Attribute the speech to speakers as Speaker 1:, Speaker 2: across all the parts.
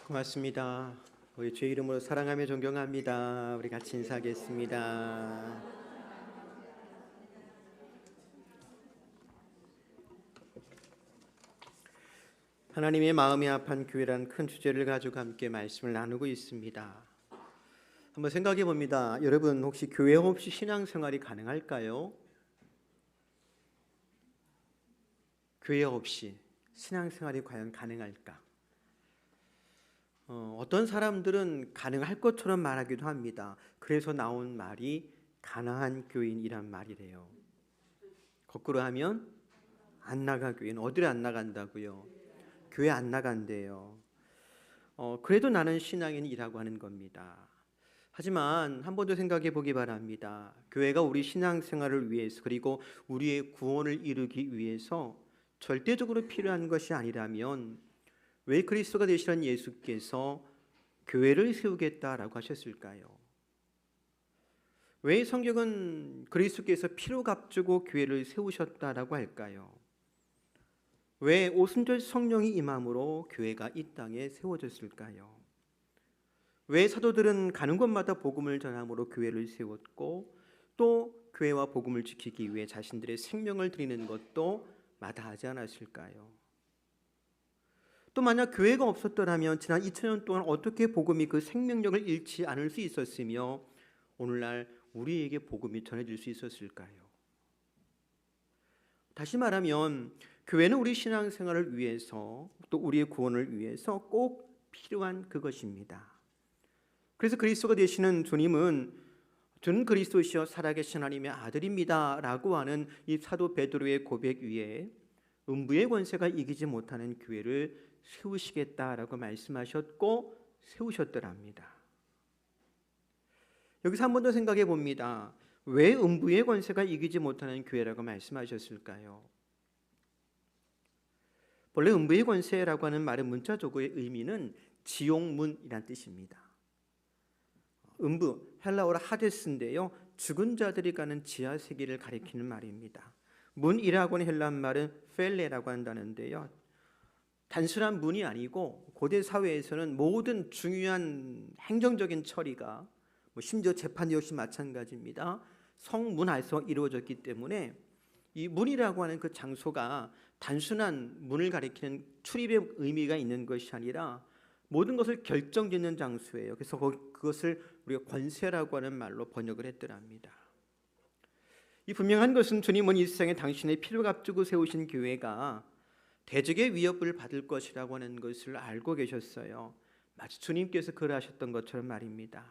Speaker 1: 고맙습니다. 우리 주의 이름으로 사랑하며 존경합니다. 우리 같이 인사하겠습니다. 하나님의 마음이 아픈 교회라는 큰 주제를 가지고 함께 말씀을 나누고 있습니다. 한번 생각해 봅니다. 여러분 혹시 교회 없이 신앙생활이 가능할까요? 교회 없이 신앙생활이 과연 가능할까? 어떤 사람들은 가능할 것처럼 말하기도 합니다. 그래서 나온 말이 가난한 교인이란 말이래요. 거꾸로 하면 안 나가 교인. 어디를 안 나간다고요? 교회 안 나간대요. 그래도 나는 신앙인이라고 하는 겁니다. 하지만 한 번 더 생각해 보기 바랍니다. 교회가 우리 신앙생활을 위해서 그리고 우리의 구원을 이루기 위해서 절대적으로 필요한 것이 아니라면 왜 그리스도가 되시는 예수께서 교회를 세우겠다라고 하셨을까요? 왜 성경은 그리스도께서 피로 값주고 교회를 세우셨다라고 할까요? 왜 오순절 성령이 임함으로 교회가 이 땅에 세워졌을까요? 왜 사도들은 가는 곳마다 복음을 전함으로 교회를 세웠고 또 교회와 복음을 지키기 위해 자신들의 생명을 드리는 것도 마다하지 않았을까요? 또 만약 교회가 없었더라면 지난 2000년 동안 어떻게 복음이 그 생명력을 잃지 않을 수 있었으며 오늘날 우리에게 복음이 전해질 수 있었을까요? 다시 말하면 교회는 우리 신앙생활을 위해서 또 우리의 구원을 위해서 꼭 필요한 그것입니다. 그래서 그리스도가 되시는 주님은 저는 그리스도시여 살아계신 하나님의 아들입니다 라고 하는 이 사도 베드로의 고백 위에 음부의 권세가 이기지 못하는 교회를 세우시겠다라고 말씀하셨고 세우셨더랍니다. 여기서 한 번 더 생각해 봅니다. 왜 음부의 권세가 이기지 못하는 교회라고 말씀하셨을까요? 원래 음부의 권세라고 하는 말의 문자적으로의 의미는 지옥문이란 뜻입니다. 음부, 헬라어로 하데스인데요, 죽은 자들이 가는 지하 세계를 가리키는 말입니다. 문이라고 하는 헬라 말은 펠레라고 한다는데요, 단순한 문이 아니고 고대 사회에서는 모든 중요한 행정적인 처리가 심지어 재판 역시 마찬가지입니다. 성문 안에서 이루어졌기 때문에 이 문이라고 하는 그 장소가 단순한 문을 가리키는 출입의 의미가 있는 것이 아니라 모든 것을 결정짓는 장소예요. 그래서 그것을 우리가 권세라고 하는 말로 번역을 했더랍니다. 이 분명한 것은 주님은 이 세상에 당신의 피를 값주고 세우신 교회가 대적의 위협을 받을 것이라고 하는 것을 알고 계셨어요. 마치 주님께서 그러하셨던 것처럼 말입니다.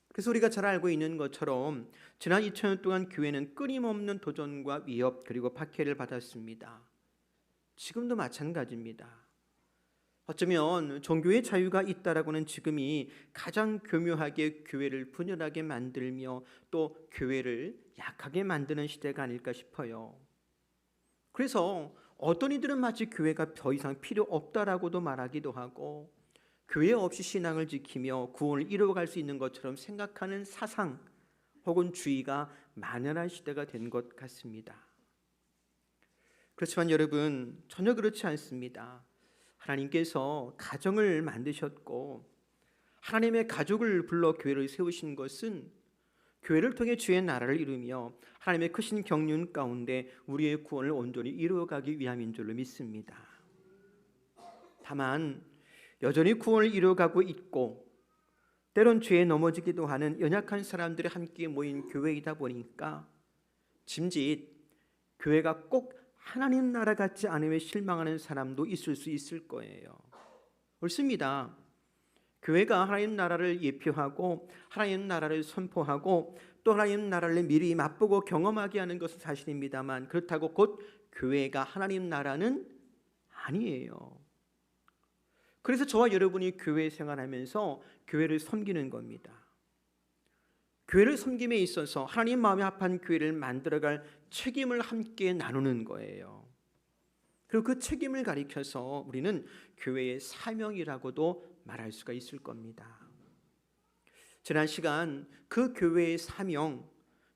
Speaker 1: 그래서 우리가 잘 알고 있는 것처럼 지난 2000년 동안 교회는 끊임없는 도전과 위협 그리고 박해를 받았습니다. 지금도 마찬가지입니다. 어쩌면 종교의 자유가 있다라고 하는 지금이 가장 교묘하게 교회를 분열하게 만들며 또 교회를 약하게 만드는 시대가 아닐까 싶어요. 그래서 어떤 이들은 마치 교회가 더 이상 필요 없다라고도 말하기도 하고 교회 없이 신앙을 지키며 구원을 이루어갈 수 있는 것처럼 생각하는 사상 혹은 주의가 만연한 시대가 된 것 같습니다. 그렇지만 여러분 전혀 그렇지 않습니다. 하나님께서 가정을 만드셨고 하나님의 가족을 불러 교회를 세우신 것은 교회를 통해 주의 나라를 이루며 하나님의 크신 경륜 가운데 우리의 구원을 온전히 이루어가기 위함인 줄로 믿습니다. 다만 여전히 구원을 이루어가고 있고 때론 죄에 넘어지기도 하는 연약한 사람들이 함께 모인 교회이다 보니까 짐짓 교회가 꼭 하나님 나라 같지 않음에 실망하는 사람도 있을 수 있을 거예요. 옳습니다. 교회가 하나님 나라를 예표하고 하나님 나라를 선포하고 또 하나님 나라를 미리 맛보고 경험하게 하는 것은 사실입니다만 그렇다고 곧 교회가 하나님 나라는 아니에요. 그래서 저와 여러분이 교회 생활하면서 교회를 섬기는 겁니다. 교회를 섬김에 있어서 하나님 마음에 합한 교회를 만들어갈 책임을 함께 나누는 거예요. 그리고 그 책임을 가리켜서 우리는 교회의 사명이라고도 말할 수가 있을 겁니다. 지난 시간 그 교회의 사명,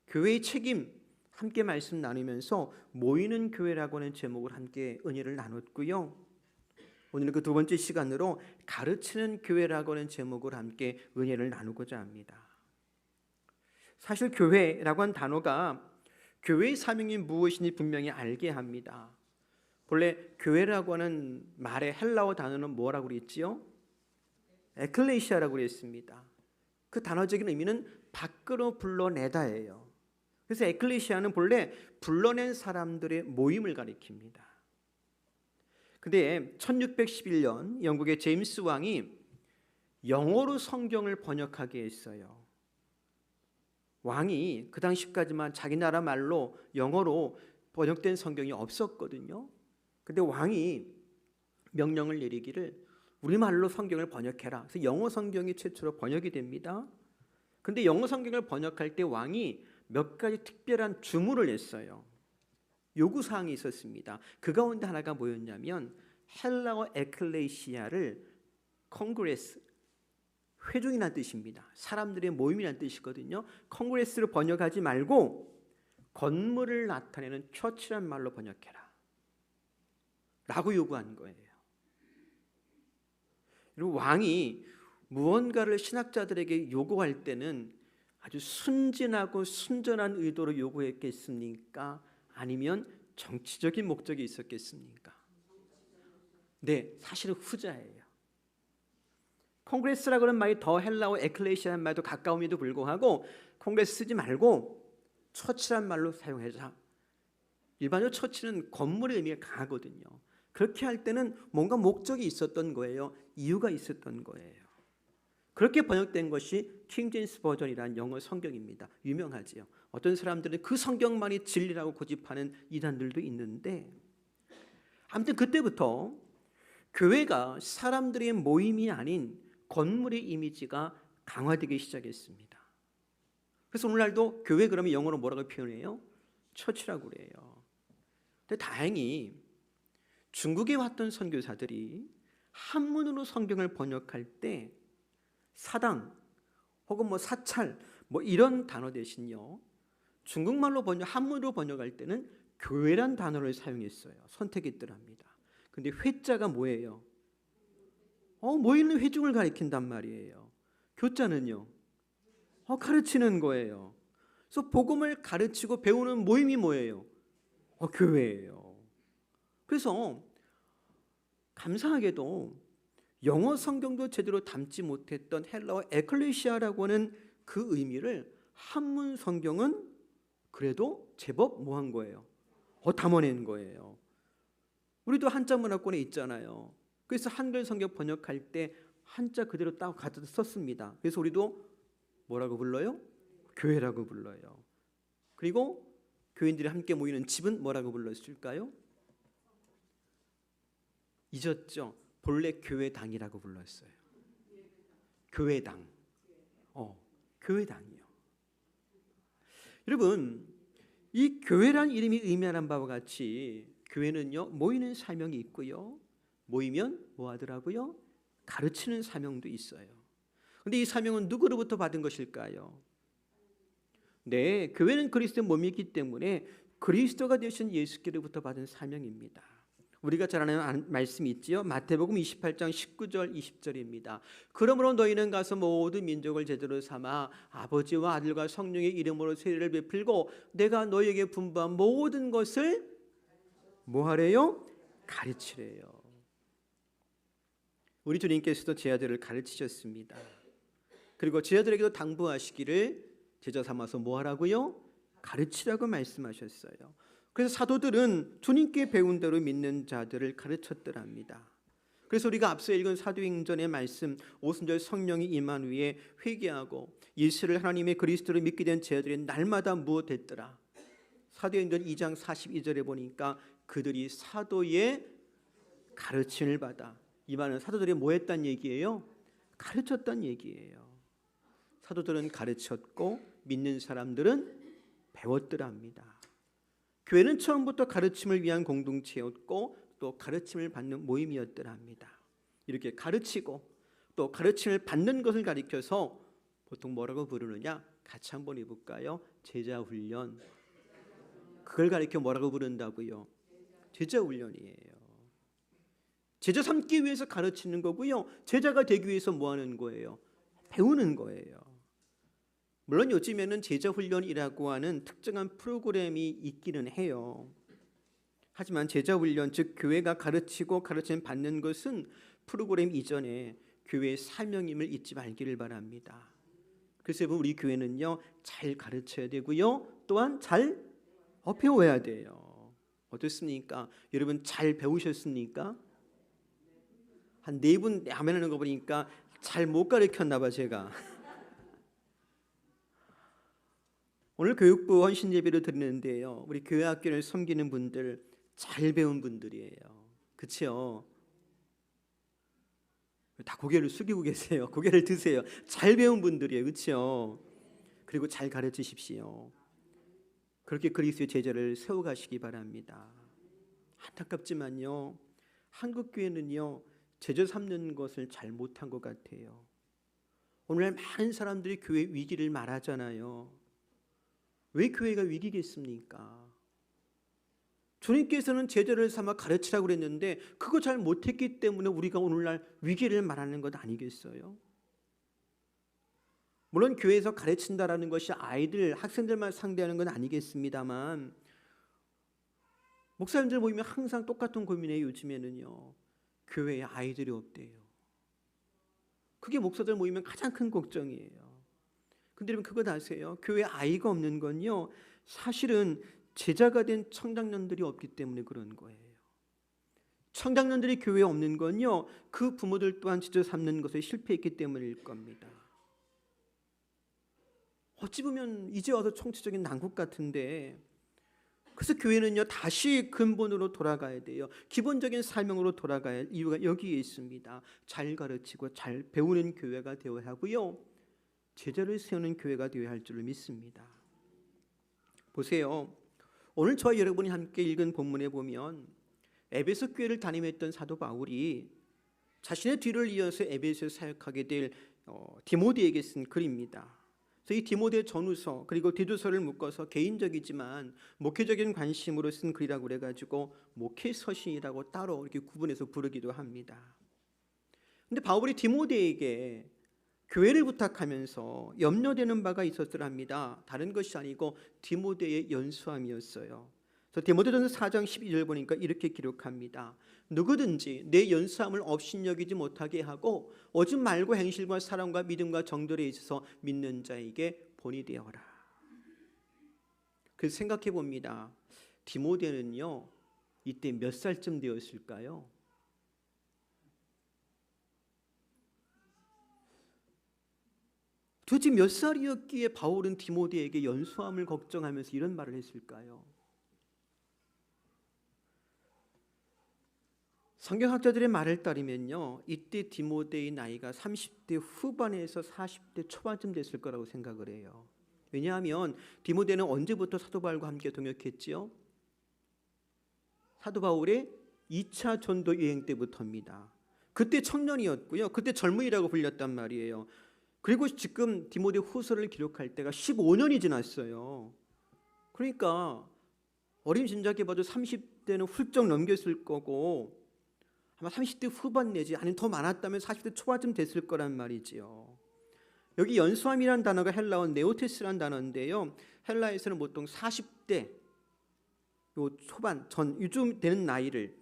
Speaker 1: 교회의 책임 함께 말씀 나누면서 모이는 교회라고 하는 제목을 함께 은혜를 나눴고요. 오늘은 그 두 번째 시간으로 가르치는 교회라고 하는 제목으로 함께 은혜를 나누고자 합니다. 사실 교회라고 하는 단어가 교회의 사명이 무엇인지 분명히 알게 합니다. 본래 교회라고 하는 말의 헬라어 단어는 뭐라고 그랬지요? 에클레시아라고 그랬습니다. 그 단어적인 의미는 밖으로 불러내다예요. 그래서 에클레시아는 본래 불러낸 사람들의 모임을 가리킵니다. 근데 1611년 영국의 제임스 왕이 영어로 성경을 번역하게 했어요. 왕이 그 당시까지만 자기 나라 말로 영어로 번역된 성경이 없었거든요. 근데 왕이 명령을 내리기를 우리말로 성경을 번역해라. 그래서 영어 성경이 최초로 번역이 됩니다. 근데 영어 성경을 번역할 때 왕이 몇 가지 특별한 주문을 했어요. 요구사항이 있었습니다. 그 가운데 하나가 뭐였냐면 헬라어 에클레시아를 콩그레스, 회중이라는 뜻입니다. 사람들의 모임이라는 뜻이거든요. 콩그레스를 번역하지 말고 건물을 나타내는 처치란 말로 번역해라 라고 요구한 거예요. 그리고 왕이 무언가를 신학자들에게 요구할 때는 아주 순진하고 순전한 의도로 요구했겠습니까? 아니면 정치적인 목적이 있었겠습니까? 네, 사실은 후자예요. 콩그레스라고 하는 말이 더 헬라어 에클레시아라는 말도 가까움에도 불구하고 콩그레스 쓰지 말고 처치란 말로 사용하자. 일반적으로 처치는 건물의 의미가 강하거든요. 그렇게 할 때는 뭔가 목적이 있었던 거예요. 이유가 있었던 거예요. 그렇게 번역된 것이 킹 제임스 버전이라는 영어 성경입니다. 유명하지요. 어떤 사람들은 그 성경만이 진리라고 고집하는 이단들도 있는데, 아무튼 그때부터 교회가 사람들의 모임이 아닌 건물의 이미지가 강화되기 시작했습니다. 그래서 오늘날도 교회 그러면 영어로 뭐라고 표현해요? 처치라고 그래요. 근데 다행히 중국에 왔던 선교사들이 한문으로 성경을 번역할 때 사당 혹은 사찰 이런 단어 대신요 중국말로 한문으로 번역할 때는 교회란 단어를 사용했어요. 선택했더랍니다. 근데 회자가 뭐예요? 모이는 회중을 가리킨단 말이에요. 교자는요 가르치는 거예요. 그래서 복음을 가르치고 배우는 모임이 뭐예요? 교회예요. 그래서 감사하게도 영어 성경도 제대로 담지 못했던 헬라어 에클레시아라고 하는 그 의미를 한문 성경은 그래도 제법 뭐한 거예요? 담아낸 거예요. 우리도 한자 문화권에 있잖아요. 그래서 한글 성경 번역할 때 한자 그대로 딱 갖다 썼습니다. 그래서 우리도 뭐라고 불러요? 교회라고 불러요. 그리고 교인들이 함께 모이는 집은 뭐라고 불렀을까요? 잊었죠? 본래 교회당이라고 불렀어요. 교회당. 교회당이요. 여러분, 이 교회란 이름이 의미하는 바와 같이 교회는요 모이는 사명이 있고요. 모이면 뭐 하더라고요? 가르치는 사명도 있어요. 그런데 이 사명은 누구로부터 받은 것일까요? 네, 교회는 그리스도의 몸이기 때문에 그리스도가 되신 예수께로부터 받은 사명입니다. 우리가 잘 아는 말씀이 있지요. 마태복음 28장 19절 20절입니다. 그러므로 너희는 가서 모든 민족을 제자로 삼아 아버지와 아들과 성령의 이름으로 세례를 베풀고 내가 너희에게 분부한 모든 것을 뭐 하래요? 가르치래요. 우리 주님께서도 제자들을 가르치셨습니다. 그리고 제자들에게도 당부하시기를 제자 삼아서 뭐 하라고요? 가르치라고 말씀하셨어요. 그래서 사도들은 주님께 배운 대로 믿는 자들을 가르쳤더랍니다. 그래서 우리가 앞서 읽은 사도행전의 말씀 50절 성령이 임한 후에 회개하고 예수를 하나님의 그리스도를 믿게 된 제자들이 날마다 무엇했더라? 사도행전 2장 42절에 보니까 그들이 사도의 가르침을 받아. 이 말은 사도들이 뭐 했단 얘기예요? 가르쳤단 얘기예요. 사도들은 가르쳤고 믿는 사람들은 배웠더랍니다. 교회는 처음부터 가르침을 위한 공동체였고 또 가르침을 받는 모임이었더랍니다. 이렇게 가르치고 또 가르침을 받는 것을 가리켜서 보통 뭐라고 부르느냐? 같이 한번 해볼까요? 제자훈련. 그걸 가리켜 뭐라고 부른다고요? 제자훈련이에요. 제자 삼기 위해서 가르치는 거고요. 제자가 되기 위해서 뭐 하는 거예요? 배우는 거예요. 물론 요즘에는 제자 훈련이라고 하는 특정한 프로그램이 있기는 해요. 하지만 제자 훈련, 즉 교회가 가르치고 가르침 받는 것은 프로그램 이전에 교회의 사명임을 잊지 말기를 바랍니다. 그래서 여러분, 우리 교회는요, 잘 가르쳐야 되고요, 또한 잘 배워야 돼요. 어떻습니까? 여러분 잘 배우셨습니까? 한 4분 아멘하는 거 보니까 잘 못 가르쳤나 봐 제가. 오늘 교육부 헌신 예배를 드리는데요, 우리 교회 학교를 섬기는 분들 잘 배운 분들이에요. 그렇죠? 다 고개를 숙이고 계세요. 고개를 드세요. 잘 배운 분들이에요. 그렇죠? 그리고 잘 가르치십시오. 그렇게 그리스도의 제자를 세워가시기 바랍니다. 안타깝지만요, 한국 교회는요, 제자 삼는 것을 잘 못한 것 같아요. 오늘날 많은 사람들이 교회 위기를 말하잖아요. 왜 교회가 위기겠습니까? 주님께서는 제자를 삼아 가르치라고 그랬는데 그거 잘 못했기 때문에 우리가 오늘날 위기를 말하는 것 아니겠어요? 물론 교회에서 가르친다라는 것이 아이들, 학생들만 상대하는 건 아니겠습니다만, 목사님들 모이면 항상 똑같은 고민이에요. 요즘에는요, 교회에 아이들이 없대요. 그게 목사들 모이면 가장 큰 걱정이에요. 근데 여러분 그거 아세요? 교회에 아이가 없는 건요, 사실은 제자가 된 청장년들이 없기 때문에 그런 거예요. 청장년들이 교회에 없는 건요, 그 부모들 또한 제자 삼는 것에 실패했기 때문일 겁니다. 어찌 보면 이제 와서 총체적인 난국 같은데, 그래서 교회는요, 다시 근본으로 돌아가야 돼요. 기본적인 사명으로 돌아가야 할 이유가 여기에 있습니다. 잘 가르치고 잘 배우는 교회가 되어야 하고요, 제자를 세우는 교회가 되어야 할 줄을 믿습니다. 보세요. 오늘 저와 여러분이 함께 읽은 본문에 보면 에베소 교회를 담임했던 사도 바울이 자신의 뒤를 이어서 에베소에 사역하게 될 디모데에게 쓴 글입니다. 그래서 이 디모데 전후서 그리고 디도서를 묶어서 개인적이지만 목회적인 관심으로 쓴 글이라고 그래가지고 목회서신이라고 따로 이렇게 구분해서 부르기도 합니다. 근데 바울이 디모데에게 교회를 부탁하면서 염려되는 바가 있었더랍니다. 다른 것이 아니고 디모데의 연수함이었어요. 그래서 디모데전서 4장 12절 보니까 이렇게 기록합니다. 누구든지 내 연수함을 업신여기지 못하게 하고 오직 말고 행실과 사랑과 믿음과 정결에 있어서 믿는 자에게 본이 되어라. 그래서 생각해 봅니다. 디모데는요, 이때 몇 살쯤 되었을까요? 도대체 몇 살이었기에 바울은 디모데에게 연수함을 걱정하면서 이런 말을 했을까요? 성경학자들의 말을 따르면요, 이때 디모데의 나이가 30대 후반에서 40대 초반쯤 됐을 거라고 생각을 해요. 왜냐하면 디모데는 언제부터 사도 바울과 함께 동역했지요? 사도 바울의 2차 전도 여행 때부터입니다. 그때 청년이었고요, 그때 젊은이라고 불렸단 말이에요. 그리고 지금 디모데 후서를 기록할 때가 15년이 지났어요. 그러니까 어림짐작해 봐도 30대는 훌쩍 넘겼을 거고, 아마 30대 후반 내지 아니면 더 많았다면 40대 초반쯤 됐을 거란 말이지요. 여기 연수함이라는 단어가 헬라어 네오테스라는 단어인데요, 헬라에서는 보통 40대 요 초반 전 요즘 되는 나이를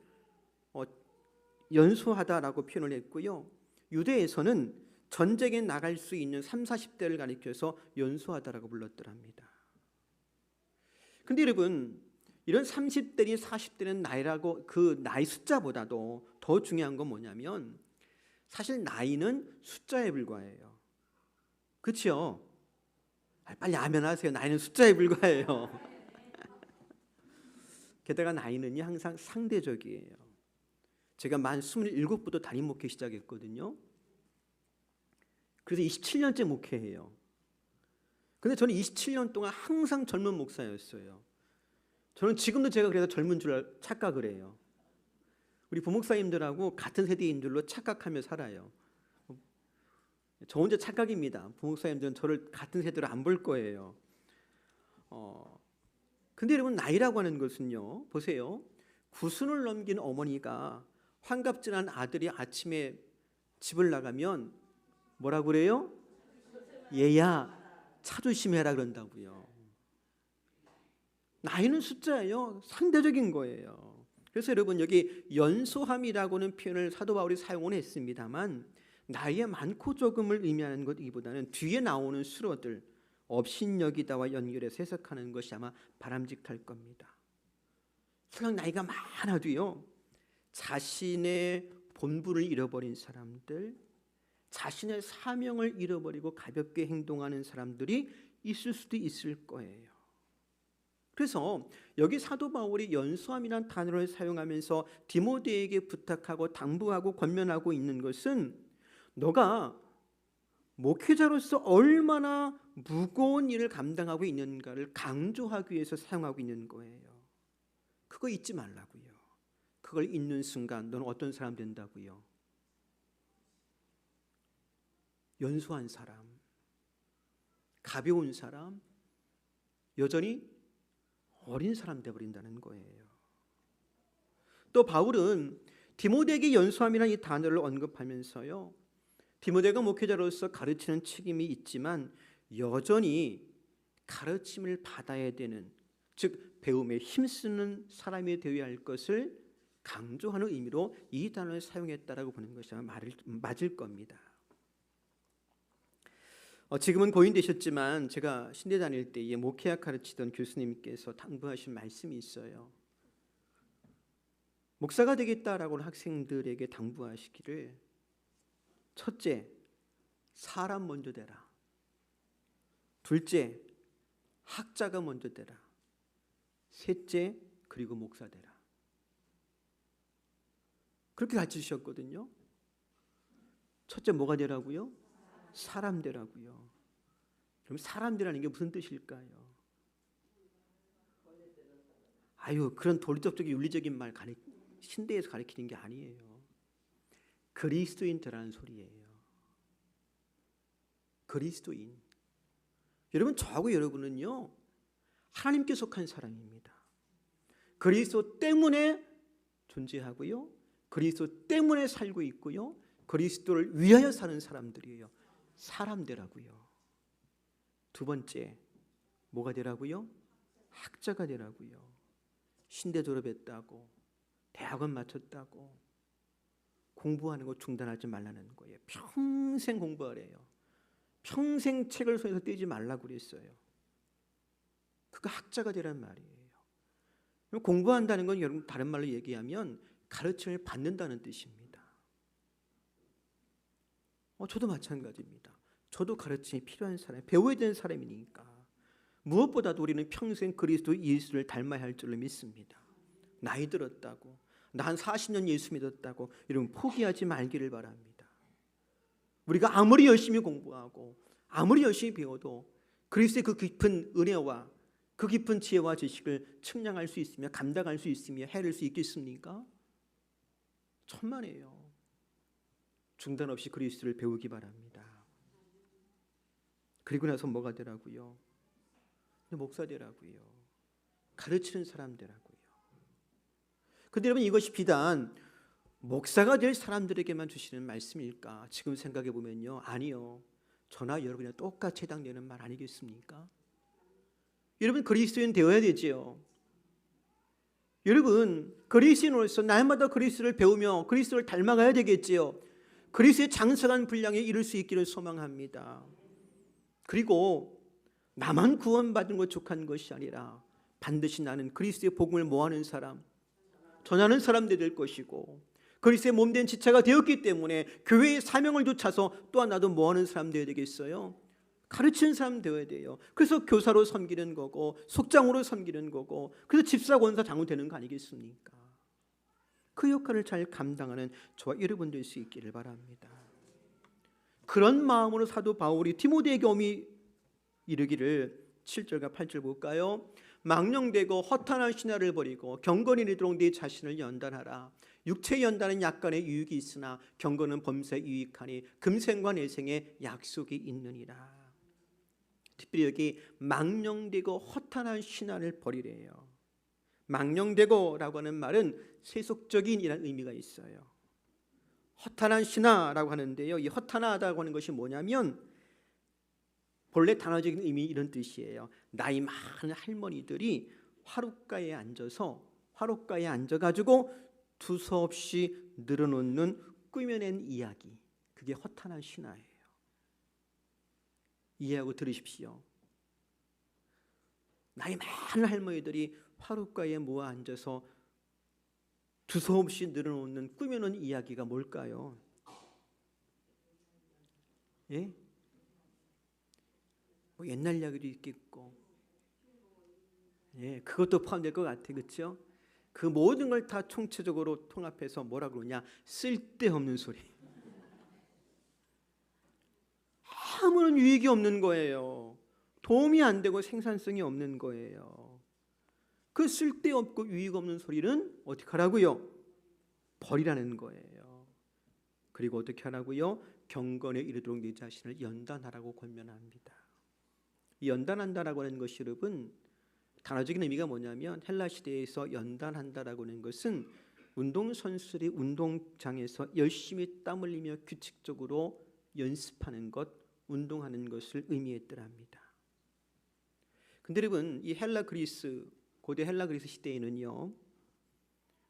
Speaker 1: 연수하다라고 표현을 했고요, 유대에서는 전쟁에 나갈 수 있는 30, 40대를 가리켜서 연수하다라고 불렀더랍니다. 근데 여러분, 이런 30대니 40대는 나이라고 그 나이 숫자보다도 더 중요한 건 뭐냐면 사실 나이는 숫자에 불과해요. 그렇죠? 빨리 아멘하세요. 나이는 숫자에 불과해요. 게다가 나이는요, 항상 상대적이에요. 제가 만 27부터 담임 목회 시작했거든요. 그래서 27년째 목회해요. 근데 저는 27년 동안 항상 젊은 목사였어요. 저는 지금도 제가 그래서 젊은 줄 착각을 해요. 우리 부목사님들하고 같은 세대인 줄로 착각하며 살아요. 저 혼자 착각입니다. 부목사님들은 저를 같은 세대로 안 볼 거예요. 근데 여러분, 나이라고 하는 것은요, 보세요. 90을 넘긴 어머니가 환갑지난 아들이 아침에 집을 나가면 뭐라고 그래요? 얘야 차 조심해라 그런다고요. 나이는 숫자예요. 상대적인 거예요. 그래서 여러분 여기 연소함이라고는 표현을 사도 바울이 사용을 했습니다만 나이에 많고 적음을 의미하는 것이기보다는 뒤에 나오는 수로들 업신여기다와 연결해서 해석하는 것이 아마 바람직할 겁니다. 설령 나이가 많아도요, 자신의 본분을 잃어버린 사람들, 자신의 사명을 잃어버리고 가볍게 행동하는 사람들이 있을 수도 있을 거예요. 그래서 여기 사도 바울이 연소함이라는 단어를 사용하면서 디모데에게 부탁하고 당부하고 권면하고 있는 것은 너가 목회자로서 얼마나 무거운 일을 감당하고 있는가를 강조하기 위해서 사용하고 있는 거예요. 그거 잊지 말라고요. 그걸 잊는 순간 너는 어떤 사람 된다고요? 연소한 사람, 가벼운 사람, 여전히 어린 사람 되어버린다는 거예요. 또 바울은 디모데에게 연소함이라는 이 단어를 언급하면서요, 디모데가 목회자로서 가르치는 책임이 있지만 여전히 가르침을 받아야 되는, 즉 배움에 힘쓰는 사람이 되어야 할 것을 강조하는 의미로 이 단어를 사용했다라고 보는 것이 맞을 겁니다. 지금은 고인되셨지만 제가 신대 다닐 때에 목회학 가르치던 교수님께서 당부하신 말씀이 있어요. 목사가 되겠다라고 학생들에게 당부하시기를, 첫째, 사람 먼저 되라. 둘째, 학자가 먼저 되라. 셋째, 그리고 목사 되라. 그렇게 가르치셨거든요. 첫째 뭐가 되라고요? 사람 되라고요. 그럼 사람 되라는 게 무슨 뜻일까요? 그런 도리적인 윤리적인 말 신대에서 가르치는 게 아니에요. 그리스도인 되라는 소리예요. 그리스도인. 여러분, 저하고 여러분은요, 하나님께 속한 사람입니다. 그리스도 때문에 존재하고요, 그리스도 때문에 살고 있고요, 그리스도를 위하여 사는 사람들이에요. 사람 되라고요. 두 번째, 뭐가 되라고요? 학자가 되라고요. 신대 졸업했다고, 대학원 마쳤다고 공부하는 거 중단하지 말라는 거예요. 평생 공부하래요. 평생 책을 손에서 떼지 말라고 그랬어요. 그거 학자가 되란 말이에요. 공부한다는 건 여러분 다른 말로 얘기하면 가르침을 받는다는 뜻입니다. 저도 마찬가지입니다. 저도 가르침이 필요한 사람, 배워야 되는 사람이니까. 무엇보다도 우리는 평생 그리스도 예수를 닮아야 할 줄로 믿습니다. 나이 들었다고, 나 한 40년 예수 믿었다고 여러분 포기하지 말기를 바랍니다. 우리가 아무리 열심히 공부하고 아무리 열심히 배워도 그리스도의 그 깊은 은혜와 그 깊은 지혜와 지식을 측량할 수 있으며 감당할 수 있으며 해낼 수 있겠습니까? 천만에요. 중단 없이 그리스도를 배우기 바랍니다. 그리고 나서 뭐가 되라고요? 목사 되라고요. 가르치는 사람 되라고요. 그런데 여러분, 이것이 비단 목사가 될 사람들에게만 주시는 말씀일까? 지금 생각해 보면요, 아니요. 저나 여러분이랑 똑같이 해당되는 말 아니겠습니까? 여러분, 그리스도인 되어야 되지요. 여러분, 그리스도인으로서 날마다 그리스도를 배우며 그리스도를 닮아가야 되겠지요. 그리스도의 장성한 분량에 이룰 수 있기를 소망합니다. 그리고 나만 구원받은 것 족한 것이 아니라 반드시 나는 그리스도의 복음을 모아는 사람, 전하는 사람들이 될 것이고, 그리스도의 몸된 지체가 되었기 때문에 교회의 사명을 좇아서 또한 나도 모아는 사람 되어야 되겠어요. 가르치는 사람 되어야 돼요. 그래서 교사로 섬기는 거고, 속장으로 섬기는 거고, 그래서 집사, 권사, 장로 되는 거 아니겠습니까? 그 역할을 잘 감당하는 저와 여러분 될 수 있기를 바랍니다. 그런 마음으로 사도 바울이 디모데에게 엄히 이르기를, 7절과 8절 볼까요? 망령되고 허탄한 신화를 버리고 경건이 이르도록 네 자신을 연단하라. 육체의 연단은 약간의 유익이 있으나 경건은 범사에 유익하니 금생과 내생에 약속이 있느니라. 특별히 여기 망령되고 허탄한 신화를 버리래요. 망령되고라고 하는 말은 세속적인이라는 의미가 있어요. 허탄한 신화라고 하는데요. 이 허탄하다고 하는 것이 뭐냐면 본래 단어적인 의미 이런 뜻이에요. 나이 많은 할머니들이 화롯가에 앉아가지고 두서없이 늘어놓는 꾸며낸 이야기, 그게 허탄한 신화예요. 이해하고 들으십시오. 나이 많은 할머니들이 화롯가에 모아 앉아서 두서없이 늘어놓는 꾸며놓은 이야기가 뭘까요? 예? 뭐 옛날 이야기도 있겠고, 예, 그것도 포함될 것 같아, 그렇죠? 그 모든 걸 다 총체적으로 통합해서 뭐라 그러냐? 쓸데없는 소리. 아무런 유익이 없는 거예요. 도움이 안 되고 생산성이 없는 거예요. 그 쓸데없고 유익 없는 소리는 어떻게 하라고요? 버리라는 거예요. 그리고 어떻게 하라고요? 경건에 이르도록 네 자신을 연단하라고 권면합니다. 연단한다라고 하는 것이 여러분 단어적인 의미가 뭐냐면 헬라 시대에서 연단한다라고 하는 것은 운동선수들이 운동장에서 열심히 땀 흘리며 규칙적으로 연습하는 것, 운동하는 것을 의미했더랍니다. 근데 여러분 이 고대 헬라 그리스 시대에는요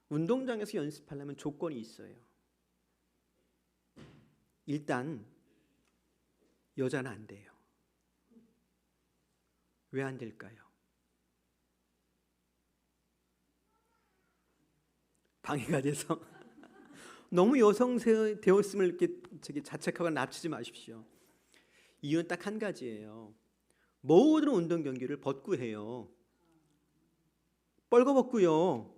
Speaker 1: 운동장에서 연습하려면 조건이 있어요. 일단 여자는 안 돼요. 왜 안 될까요? 방해가 돼서. 너무 여성되었음을 이렇게 자책하거나 낮추지 마십시오. 이유는 딱 한 가지예요. 모든 운동 경기를 벗고 해요. 벌거벗고요.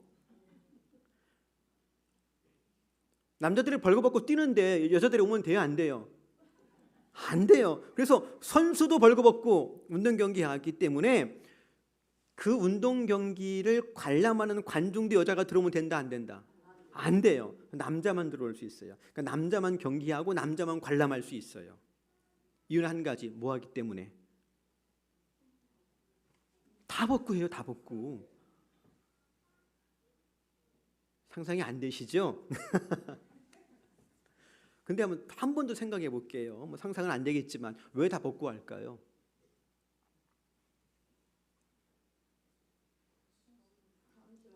Speaker 1: 남자들이 벌거벗고 뛰는데 여자들이 오면 돼요, 안 돼요? 안 돼요. 그래서 선수도 벌거벗고 운동 경기하기 때문에 그 운동 경기를 관람하는 관중도 여자가 들어오면 된다, 안 된다? 안 돼요. 남자만 들어올 수 있어요. 그러니까 남자만 경기하고 남자만 관람할 수 있어요. 이유는 한 가지, 뭐 하기 때문에? 다 벗고 해요, 다 벗고. 상상이 안 되시죠? 근데 한 번 더 생각해 볼게요. 뭐 상상은 안 되겠지만 왜 다 벗고 할까요?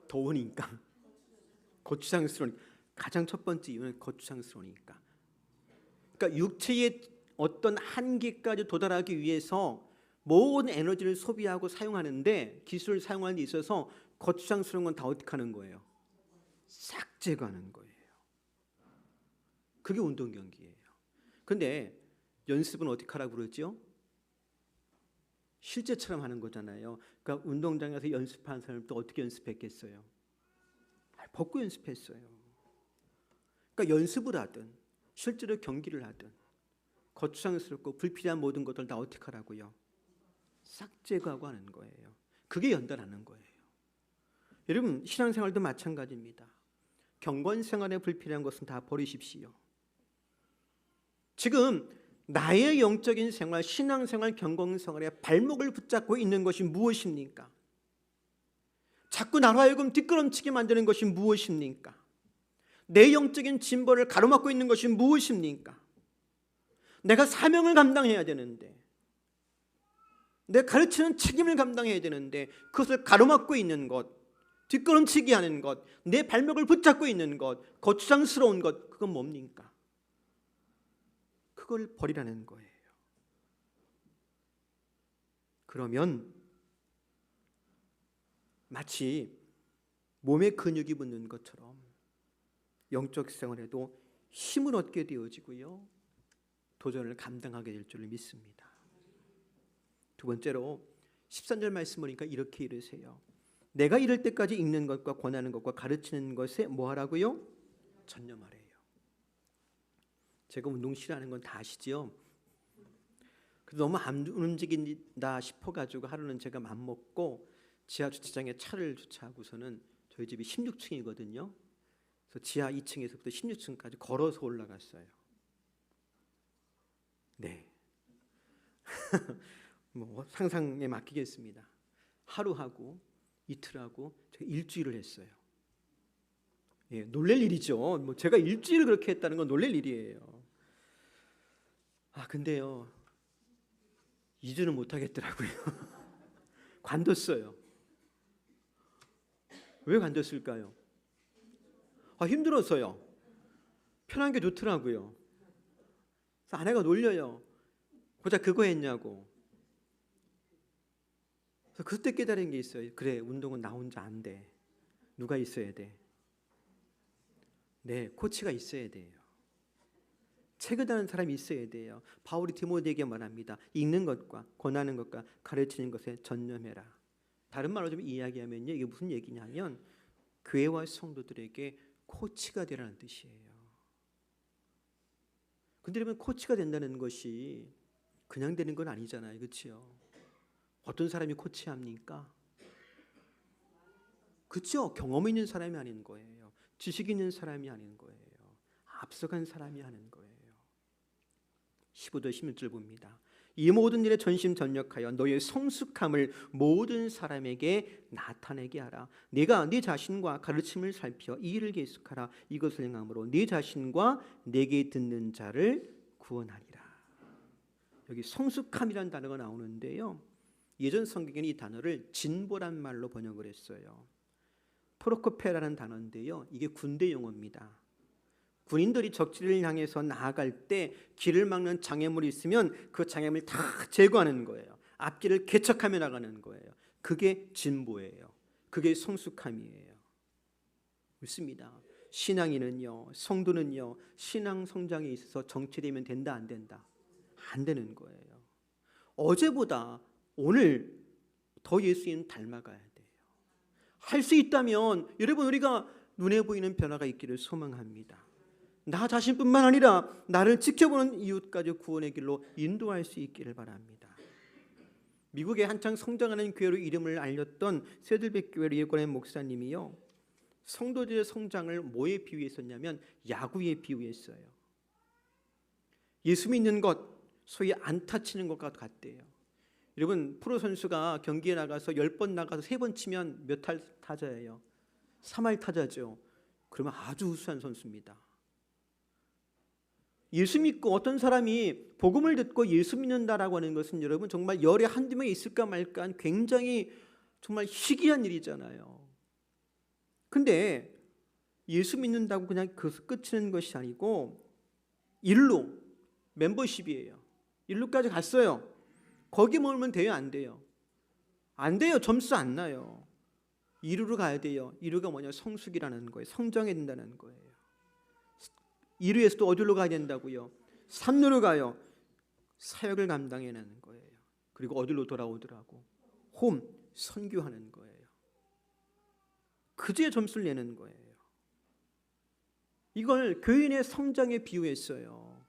Speaker 1: 더우니까. 거추장스러우니까. 가장 첫 번째 이유는 거추장스러우니까. 그러니까 육체의 어떤 한계까지 도달하기 위해서 모든 에너지를 소비하고 사용하는데 기술을 사용하는 데 있어서 거추장스러운 건 다 어떻게 하는 거예요? 싹 제거하는 거예요. 그게 운동 경기예요. 근데 연습은 어떻게 하라고 그러죠? 실제처럼 하는 거잖아요. 그러니까 운동장에서 연습하는 사람은 또 어떻게 연습했겠어요? 벗고 연습했어요. 그러니까 연습을 하든 실제로 경기를 하든 거추장스럽고 불필요한 모든 것들 다 어떻게 하라고요? 싹 제거하고 하는 거예요. 그게 연단하는 거예요. 여러분 신앙생활도 마찬가지입니다. 경건생활에 불필요한 것은 다 버리십시오. 지금 나의 영적인 생활, 신앙생활, 경건생활에 발목을 붙잡고 있는 것이 무엇입니까? 자꾸 나로 하여금 뒷걸음치게 만드는 것이 무엇입니까? 내 영적인 진보를 가로막고 있는 것이 무엇입니까? 내가 사명을 감당해야 되는데, 내가 가르치는 책임을 감당해야 되는데 그것을 가로막고 있는 것, 뒷걸음치게 하는 것, 내 발목을 붙잡고 있는 것, 거추장스러운 것, 그건 뭡니까? 그걸 버리라는 거예요. 그러면 마치 몸에 근육이 붙는 것처럼 영적 생활에도 힘을 얻게 되어지고요, 도전을 감당하게 될 줄 믿습니다. 두 번째로 13절 말씀 보니까 이렇게 이르세요. 내가 이럴 때까지 읽는 것과 권하는 것과 가르치는 것에 뭐 하라고요? 전념하래요. 제가 운동 싫어하는 건 다 아시죠? 너무 안 움직인다 싶어가지고 하루는 제가 맘먹고 지하 주차장에 차를 주차하고서는 저희 집이 16층이거든요. 그래서 지하 2층에서부터 16층까지 걸어서 올라갔어요. 네. 뭐 상상에 맡기겠습니다. 하루하고 이틀하고 제가 일주일을 했어요. 예, 놀랄 일이죠. 뭐 제가 일주일 그렇게 했다는 건 놀랄 일이에요. 근데요, 2주는 못 하겠더라고요. 관뒀어요. 왜 관뒀을까요? 힘들었어요. 편한 게 좋더라고요. 그래서 아내가 놀려요. 고작 그거 했냐고. 그래서 그때 깨달은 게 있어요. 그래, 운동은 나 혼자 안 돼. 누가 있어야 돼? 네, 코치가 있어야 돼요. 체크하는 사람이 있어야 돼요. 바울이 디모데에게 말합니다. 읽는 것과 권하는 것과 가르치는 것에 전념해라. 다른 말로 좀 이야기하면요, 이게 무슨 얘기냐면 교회와 성도들에게 코치가 되라는 뜻이에요. 근데 여러분, 코치가 된다는 것이 그냥 되는 건 아니잖아요. 그렇죠? 어떤 사람이 코치합니까? 그렇죠? 경험 있는 사람이 아닌 거예요. 지식 있는 사람이 아닌 거예요. 앞서간 사람이 하는 거예요. 15절 16절 봅니다. 이 모든 일에 전심전력하여 너의 성숙함을 모든 사람에게 나타내게 하라. 네가 네 자신과 가르침을 살펴 이 일을 계속하라. 이것을 행함으로 네 자신과 내게 듣는 자를 구원하리라. 여기 성숙함이라는 단어가 나오는데요, 예전 성경에는 이 단어를 진보란 말로 번역을 했어요. 프로코페라는 단어인데요, 이게 군대 용어입니다. 군인들이 적지를 향해서 나아갈 때 길을 막는 장애물이 있으면 그 장애물을 다 제거하는 거예요. 앞길을 개척하며 나가는 거예요. 그게 진보예요. 그게 성숙함이에요. 그렇습니다. 신앙인은요, 성도는요, 신앙 성장에 있어서 정체되면 된다, 안 된다? 안 되는 거예요. 어제보다 오늘 더 예수님 닮아가야 돼요. 할 수 있다면 여러분, 우리가 눈에 보이는 변화가 있기를 소망합니다. 나 자신뿐만 아니라 나를 지켜보는 이웃까지 구원의 길로 인도할 수 있기를 바랍니다. 미국에 한창 성장하는 교회로 이름을 알렸던 세들백 교회 예권의 목사님이요, 성도들의 성장을 뭐에 비유했었냐면 야구에 비유했어요. 예수 믿는 것, 소위 안타 치는 것과 같대요. 여러분, 프로 선수가 경기에 나가서 10번 나가서 3번 치면 몇 할 타자예요? 3할 타자죠. 그러면 아주 우수한 선수입니다. 예수 믿고 어떤 사람이 복음을 듣고 예수 믿는다라고 하는 것은 여러분 정말 열에 한두 명 있을까 말까 한 굉장히 정말 희귀한 일이잖아요. 근데 예수 믿는다고 그냥 그것을 끝이는 것이 아니고 일루, 멤버십이에요. 일루까지 갔어요. 거기 머물면 돼요, 안 돼요? 안 돼요. 점수 안 나요. 2루로 가야 돼요. 2루가 뭐냐? 성숙이라는 거예요. 성장해야 된다는 거예요. 2루에서 또 어디로 가야 된다고요? 3루로 가요. 사역을 감당해내는 거예요. 그리고 어디로 돌아오더라고? 홈, 선교하는 거예요. 그제야 점수를 내는 거예요. 이걸 교인의 성장에 비유했어요.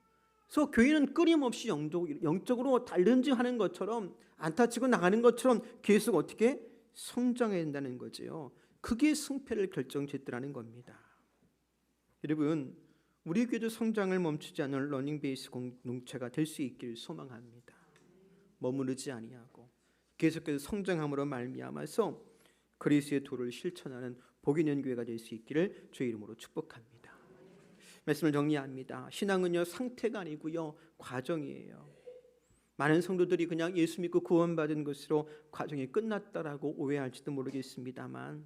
Speaker 1: 그래서 교인은 끊임없이 영적으로 달른지하는 것처럼 안타 치고 나가는 것처럼 계속 어떻게 성장해야 된다는 거죠. 그게 승패를 결정짓더라는 겁니다. 여러분, 우리 교회도 성장을 멈추지 않을 러닝 베이스 공동체가 될 수 있기를 소망합니다. 머무르지 아니하고 계속해서 성장함으로 말미암아서 그리스도의 도를 실천하는 복 있는 교회가 될 수 있기를 주의 이름으로 축복합니다. 말씀을 정리합니다. 신앙은요, 상태가 아니고요, 과정이에요. 많은 성도들이 그냥 예수 믿고 구원받은 것으로 과정이 끝났다라고 오해할지도 모르겠습니다만,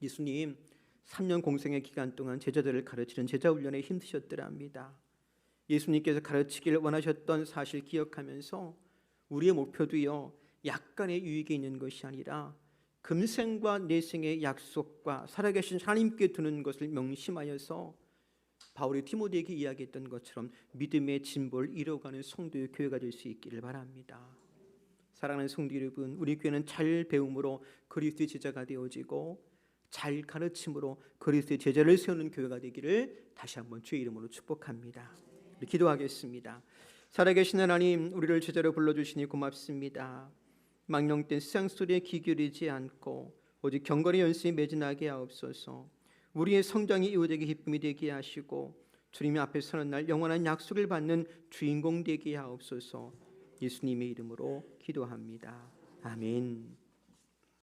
Speaker 1: 예수님 3년 공생의 기간 동안 제자들을 가르치는 제자훈련에 힘드셨더랍니다. 예수님께서 가르치기를 원하셨던 사실 기억하면서 우리의 목표도요, 약간의 유익이 있는 것이 아니라 금생과 내생의 약속과 살아계신 하나님께 두는 것을 명심하여서 바울이 디모데에게 이야기했던 것처럼 믿음의 진보를 이뤄가는 성도의 교회가 될 수 있기를 바랍니다. 사랑하는 성도 여러분, 우리 교회는 잘 배움으로 그리스도의 제자가 되어지고 잘 가르침으로 그리스도의 제자를 세우는 교회가 되기를 다시 한번 주의 이름으로 축복합니다. 기도하겠습니다. 살아계신 하나님, 우리를 제자로 불러주시니 고맙습니다. 망령된 세상 소리에 귀 기울이지 않고 오직 경건의 연습에 매진하게 하옵소서. 우리의 성장이 이웃에게 기쁨이 되게 하시고 주님 앞에 서는 날 영원한 약속을 받는 주인공 되게 하옵소서. 예수님의 이름으로 기도합니다. 아멘.